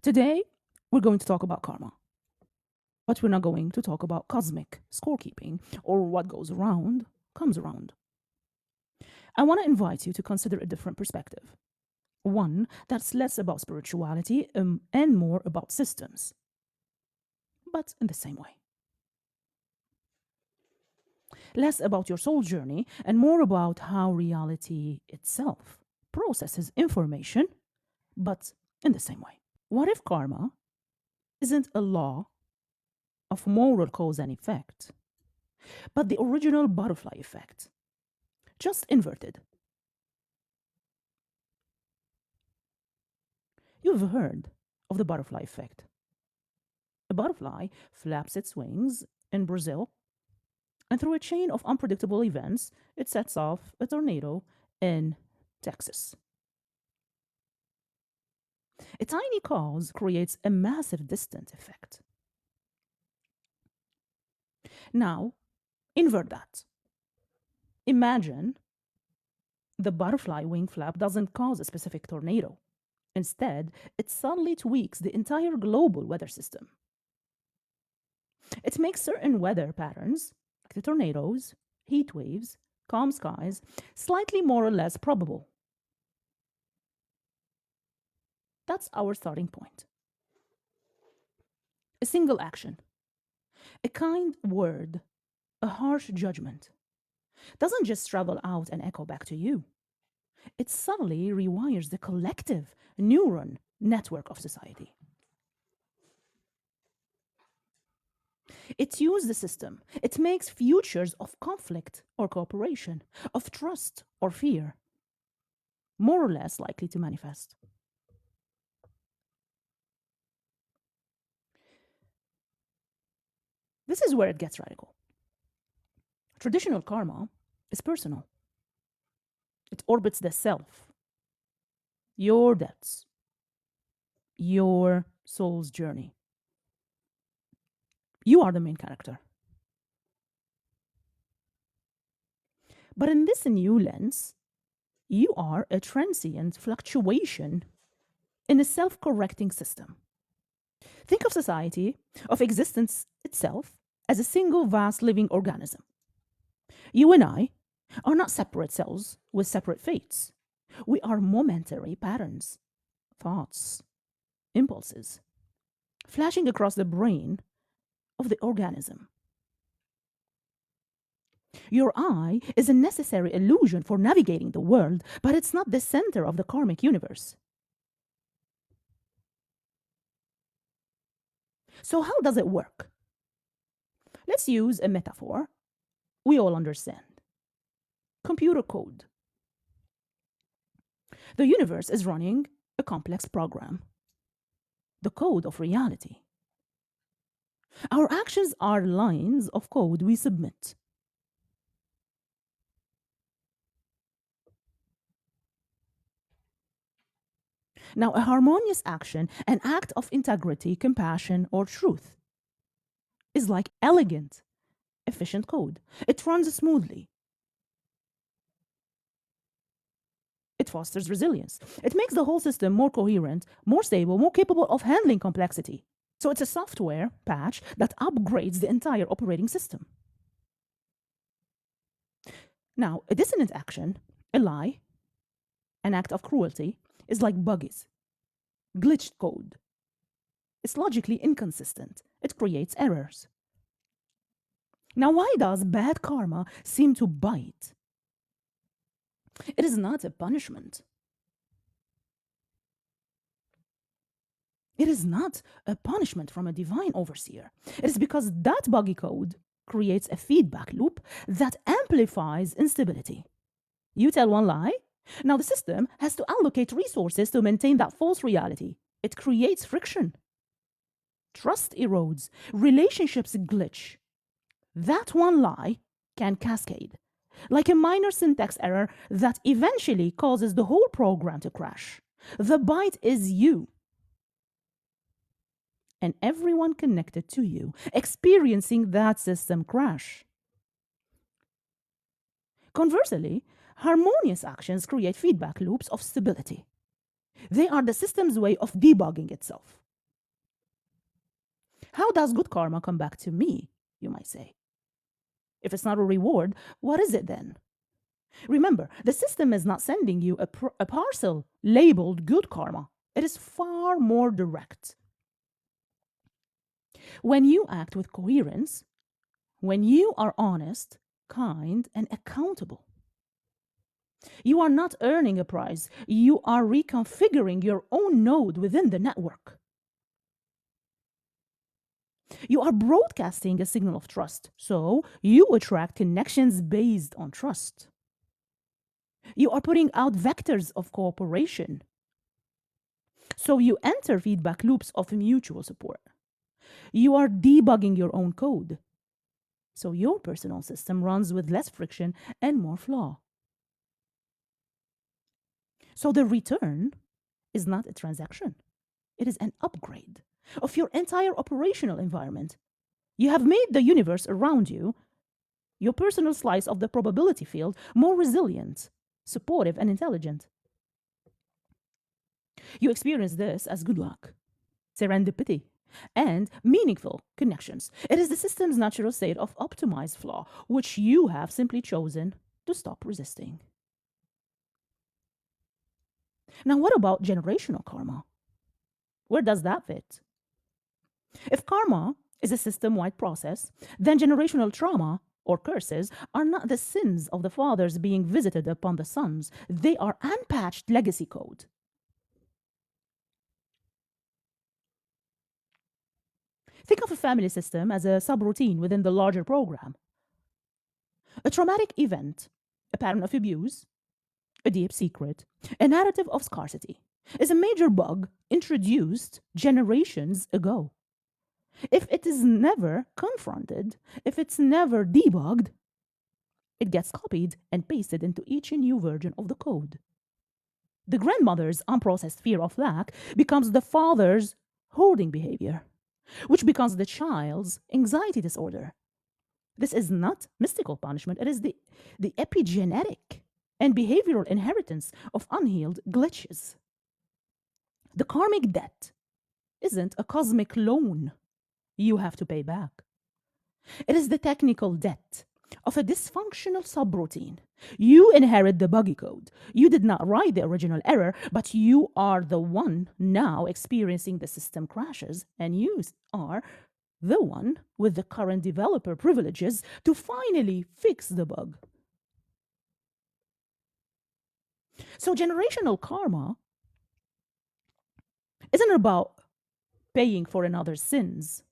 Today, we're going to talk about karma, but we're not going to talk about cosmic scorekeeping or what goes around comes around. I want to invite you to consider a different perspective, one that's less about spirituality and more about systems, but in the same way. Less about your soul journey and more about how reality itself processes information, but in the same way. What if karma isn't a law of moral cause and effect, but the original butterfly effect, just inverted? You've heard of the butterfly effect. A butterfly flaps its wings in Brazil, and through a chain of unpredictable events, it sets off a tornado in Texas. A tiny cause creates a massive distant effect. Now, invert that. Imagine the butterfly wing flap doesn't cause a specific tornado. Instead, it suddenly tweaks the entire global weather system. It makes certain weather patterns, like the tornadoes, heat waves, calm skies, slightly more or less probable. That's our starting point. A single action, a kind word, a harsh judgment doesn't just travel out and echo back to you. It subtly rewires the collective neuron network of society. It tunes the system. It makes futures of conflict or cooperation, of trust or fear, more or less likely to manifest. This is where it gets radical. Traditional karma is personal. It orbits the self, your debts, your soul's journey. You are the main character. But in this new lens, you are a transient fluctuation in a self correcting system. Think of society, of existence itself, as a single vast living organism. You and I are not separate cells with separate fates. We are momentary patterns, thoughts, impulses, flashing across the brain of the organism. Your eye is a necessary illusion for navigating the world, but it's not the center of the karmic universe. So, how does it work? Let's use a metaphor we all understand: computer code. The universe is running a complex program, the code of reality. Our actions are lines of code we submit. Now, a harmonious action, an act of integrity, compassion, or truth, is like elegant, efficient code. It runs smoothly. It fosters resilience. It makes the whole system more coherent, more stable, more capable of handling complexity. So it's a software patch that upgrades the entire operating system. Now, a dissonant action, a lie, an act of cruelty, is like buggies, glitched code. It's logically inconsistent. It creates errors. Now, why does bad karma seem to bite? It is not a punishment. It is not a punishment from a divine overseer. It is because that buggy code creates a feedback loop that amplifies instability. You tell one lie, now the system has to allocate resources to maintain that false reality. It creates friction. Trust erodes, relationships glitch. That one lie can cascade, like a minor syntax error that eventually causes the whole program to crash. The bite is you and everyone connected to you experiencing that system crash. Conversely, harmonious actions create feedback loops of stability. They are the system's way of debugging itself. How does good karma come back to me, you might say? If it's not a reward, what is it then? Remember, the system is not sending you a parcel labeled good karma. It is far more direct. When you act with coherence, when you are honest, kind, and accountable, you are not earning a prize. You are reconfiguring your own node within the network. You are broadcasting a signal of trust, so you attract connections based on trust. You are putting out vectors of cooperation, so you enter feedback loops of mutual support. You are debugging your own code, so your personal system runs with less friction and more flaw. So the return is not a transaction, it is an upgrade of your entire operational environment. You have made the universe around you, your personal slice of the probability field, more resilient, supportive, and intelligent. You experience this as good luck, serendipity, and meaningful connections. It is the system's natural state of optimized flaw, which you have simply chosen to stop resisting. Now, what about generational karma? Where does that fit? If karma is a system wide process, then generational trauma or curses are not the sins of the fathers being visited upon the sons, they are unpatched legacy code. Think of a family system as a subroutine within the larger program. A traumatic event, a pattern of abuse, a deep secret, a narrative of scarcity, is a major bug introduced generations ago. If it is never confronted, if it's never debugged, it gets copied and pasted into each new version of the code. The grandmother's unprocessed fear of lack becomes the father's hoarding behavior, which becomes the child's anxiety disorder. This is not mystical punishment, it is the epigenetic and behavioral inheritance of unhealed glitches. The karmic debt isn't a cosmic loan you have to pay back. It is the technical debt of a dysfunctional subroutine. You inherit the buggy code. You did not write the original error, but you are the one now experiencing the system crashes, and you are the one with the current developer privileges to finally fix the bug. So, generational karma isn't about paying for another's sins.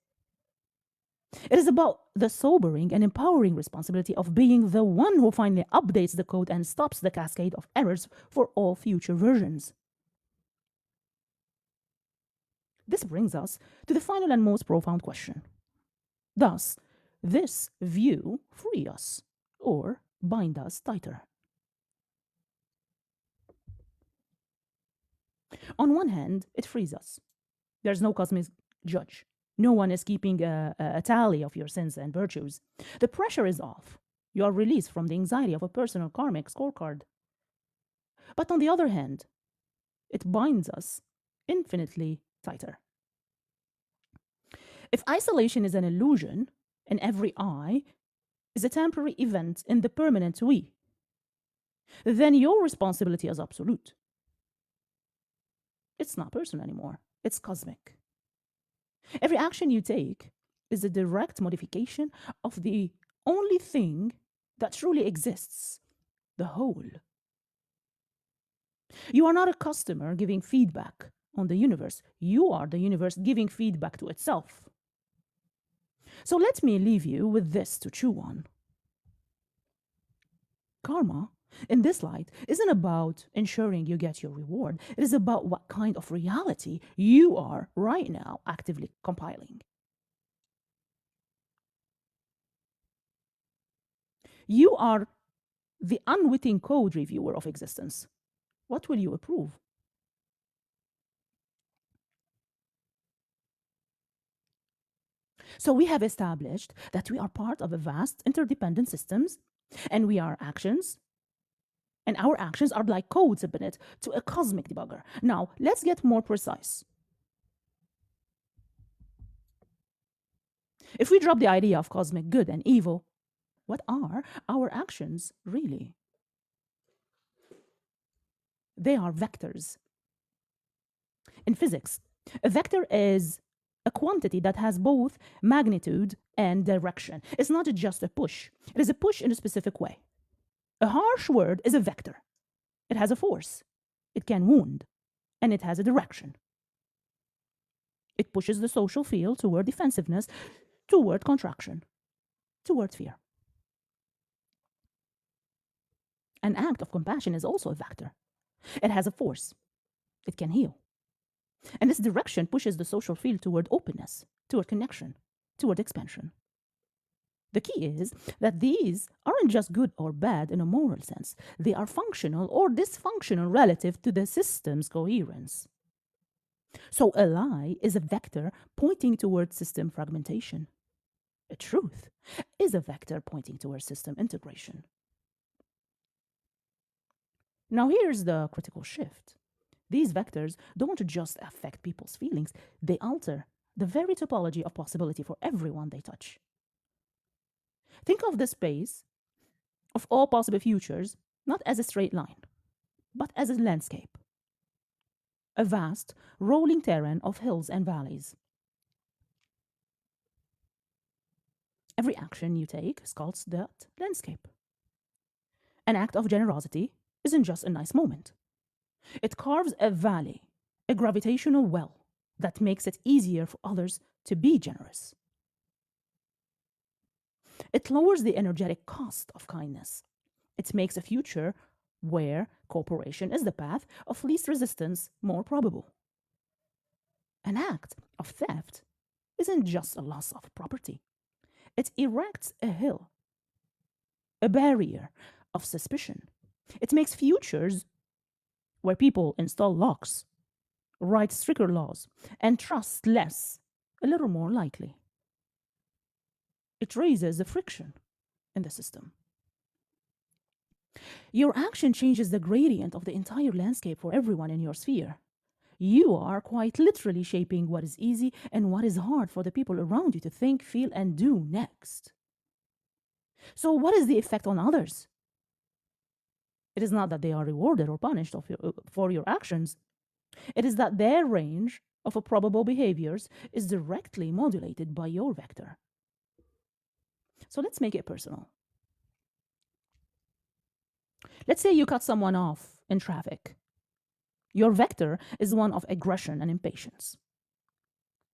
It is about the sobering and empowering responsibility of being the one who finally updates the code and stops the cascade of errors for all future versions. This brings us to the final and most profound question. Does this view free us or bind us tighter? On one hand, it frees us. There's no cosmic judge. No one is keeping a tally of your sins and virtues. The pressure is off. You are released from the anxiety of a personal karmic scorecard. But on the other hand, it binds us infinitely tighter. If isolation is an illusion and every I is a temporary event in the permanent we, then your responsibility is absolute. It's not personal anymore, it's cosmic. Every action you take is a direct modification of the only thing that truly exists, the whole. You are not a customer giving feedback on the universe. You are the universe giving feedback to itself. So let me leave you with this to chew on. Karma, in this light, isn't about ensuring you get your reward. It is about what kind of reality you are right now actively compiling. You are the unwitting code reviewer of existence. What will you approve? So we have established that we are part of a vast interdependent systems, and we are actions, and our actions are like codes submitted to a cosmic debugger. Now, let's get more precise. If we drop the idea of cosmic good and evil, what are our actions really? They are vectors. In physics, a vector is a quantity that has both magnitude and direction. It's not just a push, it is a push in a specific way. A harsh word is a vector. It has a force, it can wound, and it has a direction. It pushes the social field toward defensiveness, toward contraction, toward fear. An act of compassion is also a vector. It has a force, it can heal. And this direction pushes the social field toward openness, toward connection, toward expansion. The key is that these aren't just good or bad in a moral sense, they are functional or dysfunctional relative to the system's coherence. So a lie is a vector pointing toward system fragmentation. A truth is a vector pointing toward system integration. Now here's the critical shift. These vectors don't just affect people's feelings, they alter the very topology of possibility for everyone they touch. Think of the space of all possible futures not as a straight line, but as a landscape. A vast, rolling terrain of hills and valleys. Every action you take sculpts that landscape. An act of generosity isn't just a nice moment. It carves a valley, a gravitational well that makes it easier for others to be generous. It lowers the energetic cost of kindness. It makes a future where cooperation is the path of least resistance more probable. An act of theft isn't just a loss of property, it erects a hill, a barrier of suspicion. It makes futures where people install locks, write stricter laws, and trust less a little more likely. It raises the friction in the system. Your action changes the gradient of the entire landscape for everyone in your sphere. You are quite literally shaping what is easy and what is hard for the people around you to think, feel, and do next. So, what is the effect on others? It is not that they are rewarded or punished for your actions, it is that their range of probable behaviors is directly modulated by your vector. So, let's make it personal. Let's say you cut someone off in traffic. Your vector is one of aggression and impatience.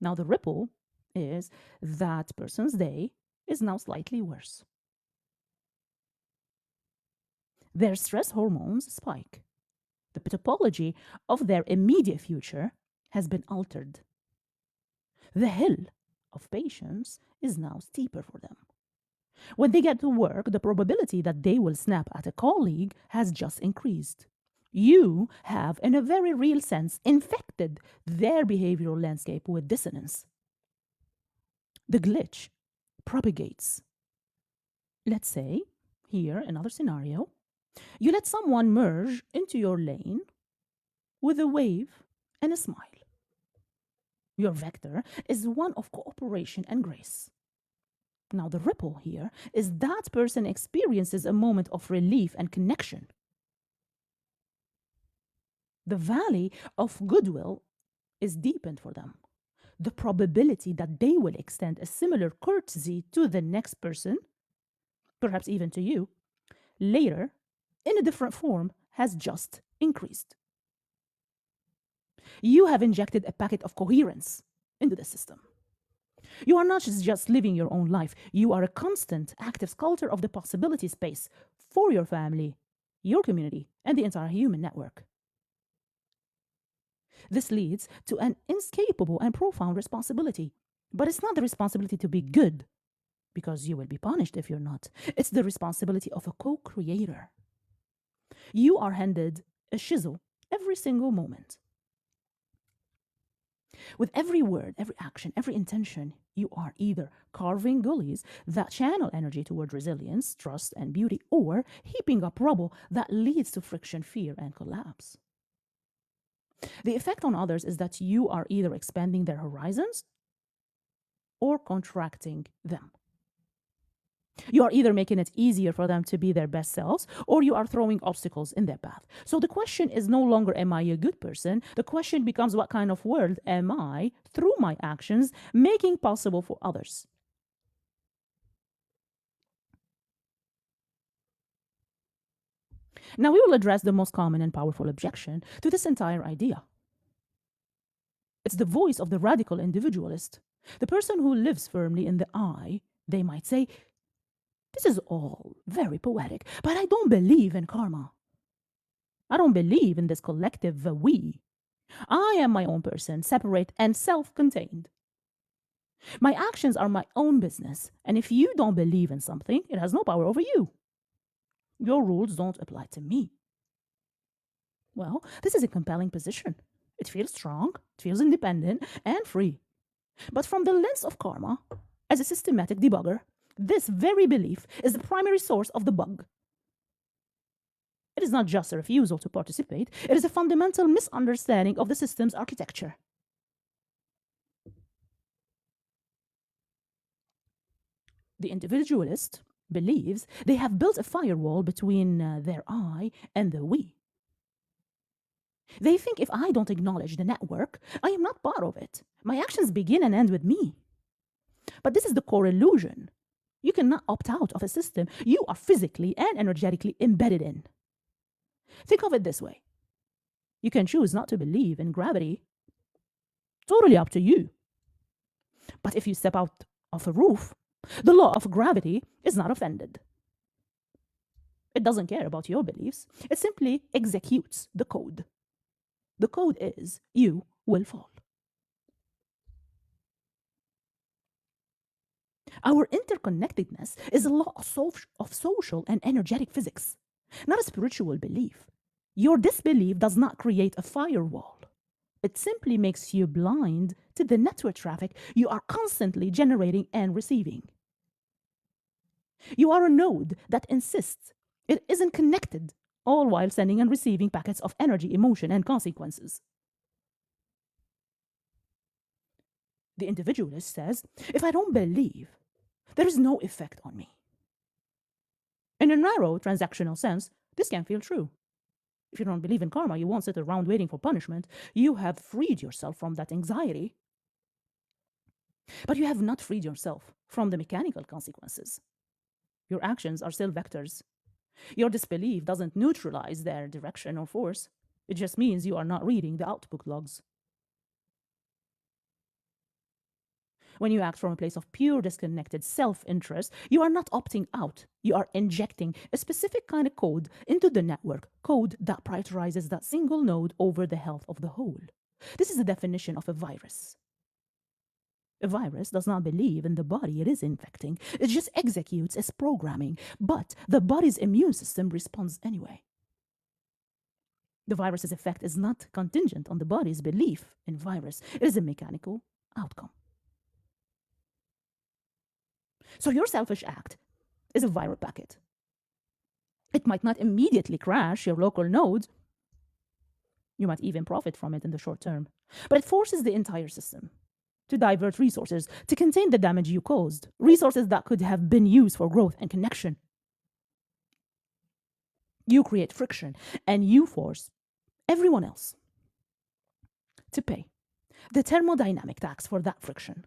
Now, the ripple is that person's day is now slightly worse. Their stress hormones spike. The topology of their immediate future has been altered. The hill of patience is now steeper for them. When they get to work, the probability that they will snap at a colleague has just increased. You have, in a very real sense, infected their behavioral landscape with dissonance. The glitch propagates. Let's say, here, another scenario, you let someone merge into your lane with a wave and a smile. Your vector is one of cooperation and grace. Now, the ripple here is that person experiences a moment of relief and connection. The valley of goodwill is deepened for them. The probability that they will extend a similar courtesy to the next person, perhaps even to you, later, in a different form, has just increased. You have injected a packet of coherence into the system. You are not just living your own life, you are a constant, active sculptor of the possibility space for your family, your community, and the entire human network. This leads to an inescapable and profound responsibility. But it's not the responsibility to be good, because you will be punished if you're not. It's the responsibility of a co-creator. You are handed a chisel every single moment. With every word, every action, every intention, you are either carving gullies that channel energy toward resilience, trust, and beauty, or heaping up rubble that leads to friction, fear, and collapse. The effect on others is that you are either expanding their horizons or contracting them. You are either making it easier for them to be their best selves, or you are throwing obstacles in their path. So the question is no longer, am I a good person? The question becomes, what kind of world am I, through my actions, making possible for others? Now we will address the most common and powerful objection to this entire idea. It's the voice of the radical individualist, the person who lives firmly in the I. They might say, this is all very poetic, but I don't believe in karma. I don't believe in this collective we. I am my own person, separate and self-contained. My actions are my own business, and if you don't believe in something, it has no power over you. Your rules don't apply to me. Well, this is a compelling position. It feels strong, it feels independent and free. But from the lens of karma, as a systematic debugger, this very belief is the primary source of the bug. It is not just a refusal to participate, it is a fundamental misunderstanding of the system's architecture. The individualist believes they have built a firewall between their I and the we. They think if I don't acknowledge the network, I am not part of it. My actions begin and end with me. But this is the core illusion. You cannot opt out of a system you are physically and energetically embedded in. Think of it this way. You can choose not to believe in gravity. Totally up to you. But if you step out of a roof, the law of gravity is not offended. It doesn't care about your beliefs. It simply executes the code. The code is, you will fall. Our interconnectedness is a law of social and energetic physics, not a spiritual belief. Your disbelief does not create a firewall. It simply makes you blind to the network traffic you are constantly generating and receiving. You are a node that insists it isn't connected, all while sending and receiving packets of energy, emotion, and consequences. The individualist says, if I don't believe, there is no effect on me. In a narrow transactional sense, this can feel true. If you don't believe in karma, you won't sit around waiting for punishment. You have freed yourself from that anxiety. But you have not freed yourself from the mechanical consequences. Your actions are still vectors. Your disbelief doesn't neutralize their direction or force. It just means you are not reading the output logs. When you act from a place of pure disconnected self-interest, you are not opting out. You are injecting a specific kind of code into the network, code that prioritizes that single node over the health of the whole. This is the definition of a virus. A virus does not believe in the body it is infecting. It just executes its programming, but the body's immune system responds anyway. The virus's effect is not contingent on the body's belief in virus. It is a mechanical outcome. So your selfish act is a viral packet. It might not immediately crash your local node. You might even profit from it in the short term. But it forces the entire system to divert resources to contain the damage you caused, resources that could have been used for growth and connection. You create friction, and you force everyone else to pay the thermodynamic tax for that friction.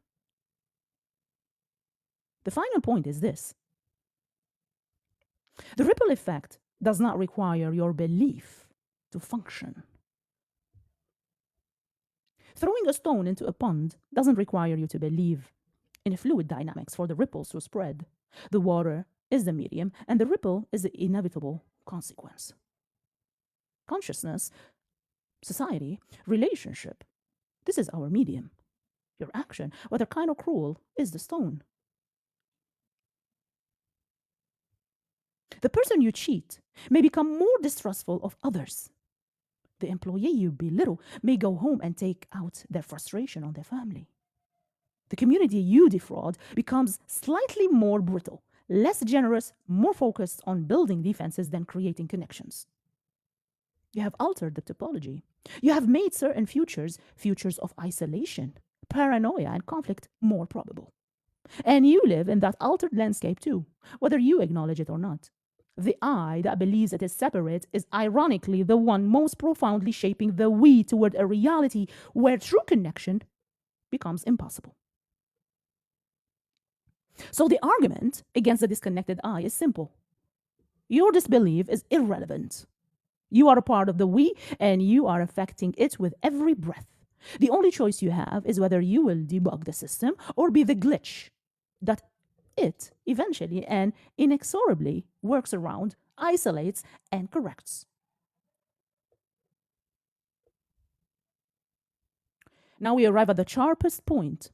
The final point is this. The ripple effect does not require your belief to function. Throwing a stone into a pond doesn't require you to believe in fluid dynamics for the ripples to spread. The water is the medium, and the ripple is the inevitable consequence. Consciousness, society, relationship, this is our medium. Your action, whether kind or cruel, is the stone. The person you cheat may become more distrustful of others. The employee you belittle may go home and take out their frustration on their family. The community you defraud becomes slightly more brittle, less generous, more focused on building defenses than creating connections. You have altered the topology. You have made certain futures of isolation, paranoia, and conflict more probable. And you live in that altered landscape too, whether you acknowledge it or not. The I that believes it is separate is ironically the one most profoundly shaping the we toward a reality where true connection becomes impossible. So the argument against the disconnected I is simple. Your disbelief is irrelevant. You are a part of the we, and you are affecting it with every breath. The only choice you have is whether you will debug the system or be the glitch that it eventually and inexorably works around, isolates, and corrects. Now we arrive at the sharpest point.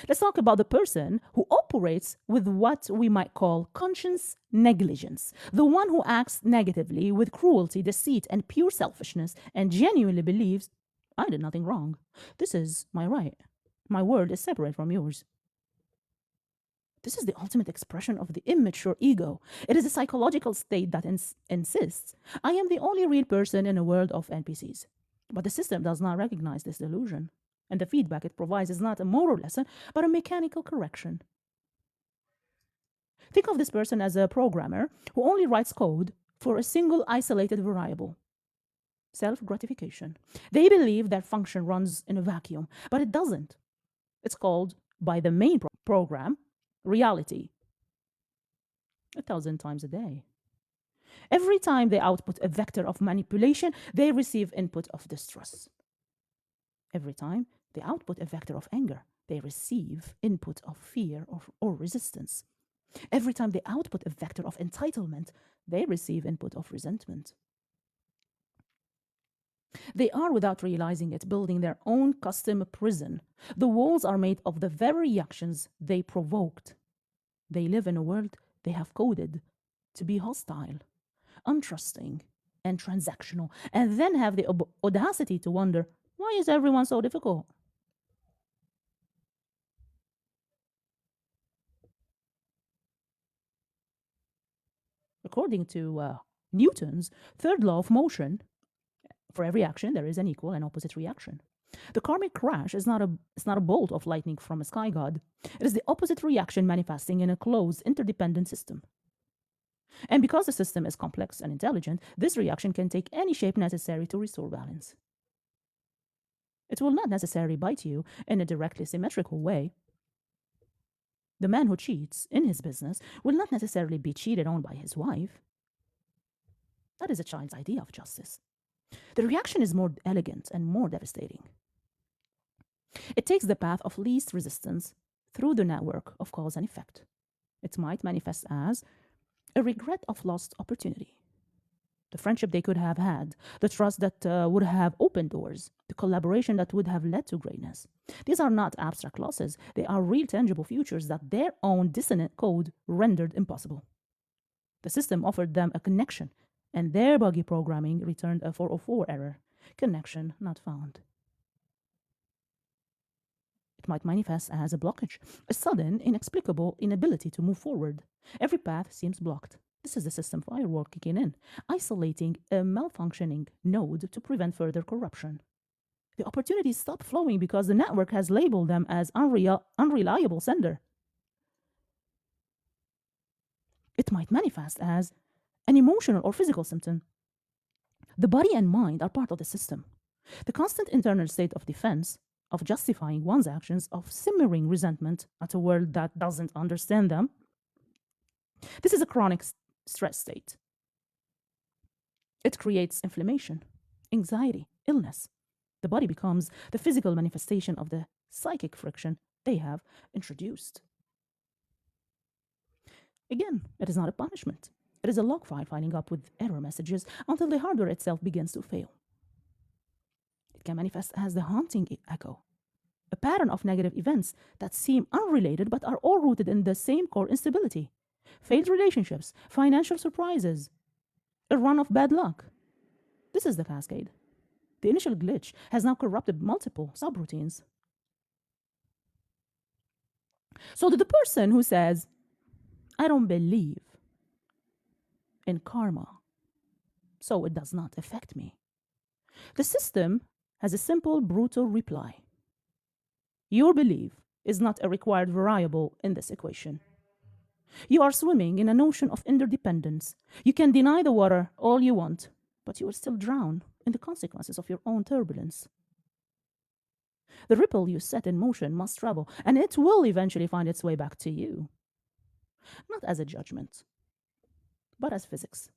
Let's talk about the person who operates with what we might call conscious negligence, the one who acts negatively with cruelty, deceit, and pure selfishness and genuinely believes, I did nothing wrong. This is my right. My word is separate from yours. This is the ultimate expression of the immature ego. It is a psychological state that insists, I am the only real person in a world of NPCs. But the system does not recognize this delusion, and the feedback it provides is not a moral lesson, but a mechanical correction. Think of this person as a programmer who only writes code for a single isolated variable, self gratification. They believe their function runs in a vacuum, but it doesn't. It's called, by the main program, reality, 1,000 times a day. Every time they output a vector of manipulation, they receive input of distrust. Every time they output a vector of anger, they receive input of fear or resistance. Every time they output a vector of entitlement, they receive input of resentment. They are, without realizing it, building their own custom prison. The walls are made of the very reactions they provoked. They live in a world they have coded to be hostile, untrusting, and transactional, and then have the audacity to wonder, why is everyone so difficult? According to Newton's third law of motion, for every action there is an equal and opposite reaction. The karmic crash is not a bolt of lightning from a sky god. It is the opposite reaction manifesting in a closed, interdependent system. And because the system is complex and intelligent, this reaction can take any shape necessary to restore balance. It will not necessarily bite you in a directly symmetrical way. The man who cheats in his business will not necessarily be cheated on by his wife. That is a child's idea of justice. The reaction is more elegant and more devastating. It takes the path of least resistance through the network of cause and effect. It might manifest as a regret of lost opportunity, the friendship they could have had, the trust that would have opened doors, the collaboration that would have led to greatness. These are not abstract losses, they are real tangible futures that their own dissonant code rendered impossible. The system offered them a connection, and their buggy programming returned a 404 error, connection not found. It might manifest as a blockage, a sudden, inexplicable inability to move forward. Every path seems blocked. This is the system firewall kicking in, isolating a malfunctioning node to prevent further corruption. The opportunities stop flowing because the network has labeled them as unreliable sender. It might manifest as an emotional or physical symptom. The body and mind are part of the system. The constant internal state of defense, of justifying one's actions, of simmering resentment at a world that doesn't understand them. This is a chronic stress state. It creates inflammation, anxiety, illness. The body becomes the physical manifestation of the psychic friction they have introduced. Again, it is not a punishment. It is a log file filing up with error messages until the hardware itself begins to fail. It can manifest as the haunting echo, a pattern of negative events that seem unrelated but are all rooted in the same core instability. Failed relationships, financial surprises, a run of bad luck. This is the cascade. The initial glitch has now corrupted multiple subroutines. So to the person who says, I don't believe in karma, so it does not affect me, the system has a simple, brutal reply. Your belief is not a required variable in this equation. You are swimming in a notion of interdependence. You can deny the water all you want, but you will still drown in the consequences of your own turbulence. The ripple you set in motion must travel, and it will eventually find its way back to you. Not as a judgment, but as physics.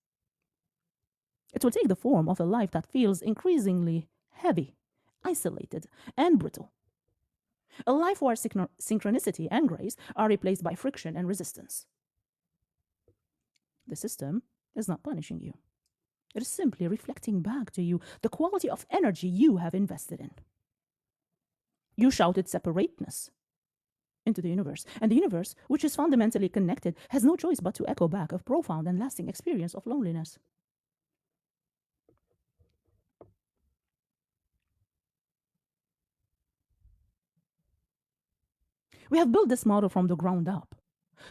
It will take the form of a life that feels increasingly heavy, isolated, and brittle. A life where synchronicity and grace are replaced by friction and resistance. The system is not punishing you. It is simply reflecting back to you the quality of energy you have invested in. You shouted separateness into the universe, and the universe, which is fundamentally connected, has no choice but to echo back a profound and lasting experience of loneliness. We have built this model from the ground up.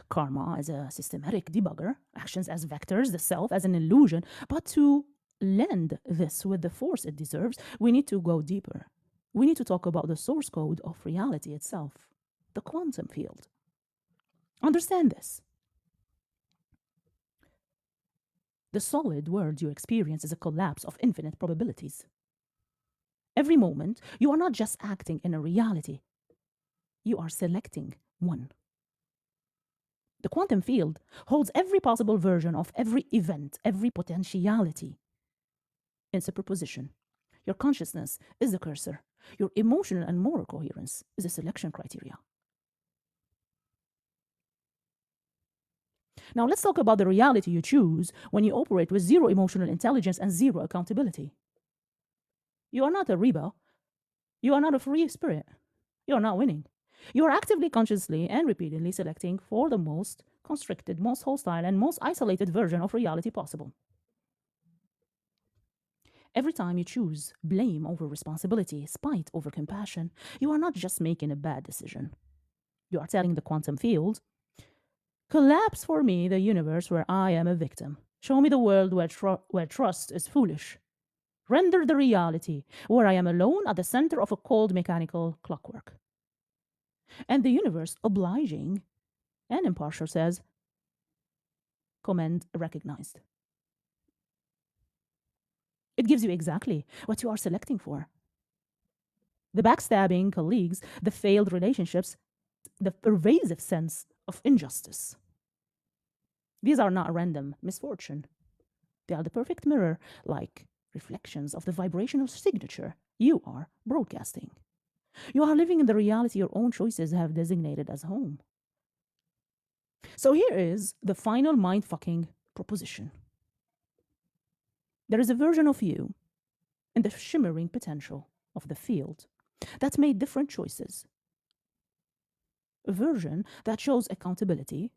Karma as a systematic debugger, actions as vectors, the self as an illusion. But to lend this with the force it deserves, we need to go deeper. We need to talk about the source code of reality itself, the quantum field. Understand this. The solid world you experience is a collapse of infinite probabilities. Every moment, you are not just acting in a reality, you are selecting one. The quantum field holds every possible version of every event, every potentiality in superposition. Your consciousness is the cursor. Your emotional and moral coherence is a selection criteria. Now let's talk about the reality you choose when you operate with zero emotional intelligence and zero accountability. You are not a rebel. You are not a free spirit. You are not winning. You are actively, consciously, and repeatedly selecting for the most constricted, most hostile, and most isolated version of reality possible. Every time you choose blame over responsibility, spite over compassion, you are not just making a bad decision. You are telling the quantum field, collapse for me the universe where I am a victim. Show me the world where trust is foolish. Render the reality where I am alone at the center of a cold mechanical clockwork. And the universe, obliging and impartial, says, command recognized. It gives you exactly what you are selecting for. The backstabbing colleagues, the failed relationships, the pervasive sense of injustice. These are not random misfortune. They are the perfect mirror, like reflections of the vibrational signature you are broadcasting. You are living in the reality your own choices have designated as home. So here is the final mind-fucking proposition. There is a version of you in the shimmering potential of the field that made different choices. A version that shows accountability,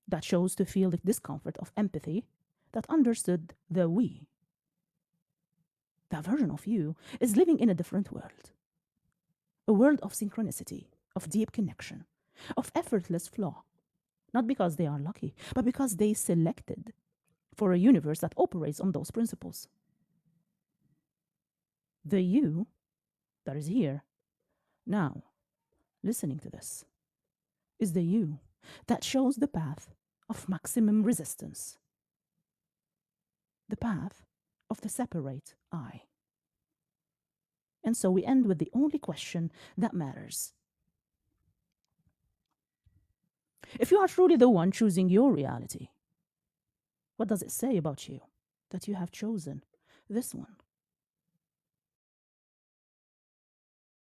that chose to feel the discomfort of empathy, that understood the we. That version of you is living in a different world. A world of synchronicity, of deep connection, of effortless flow. Not because they are lucky, but because they selected for a universe that operates on those principles. The you that is here, now, listening to this, is the you that shows the path of maximum resistance, the path of the separate I. And so we end with the only question that matters. If you are truly the one choosing your reality, what does it say about you that you have chosen this one?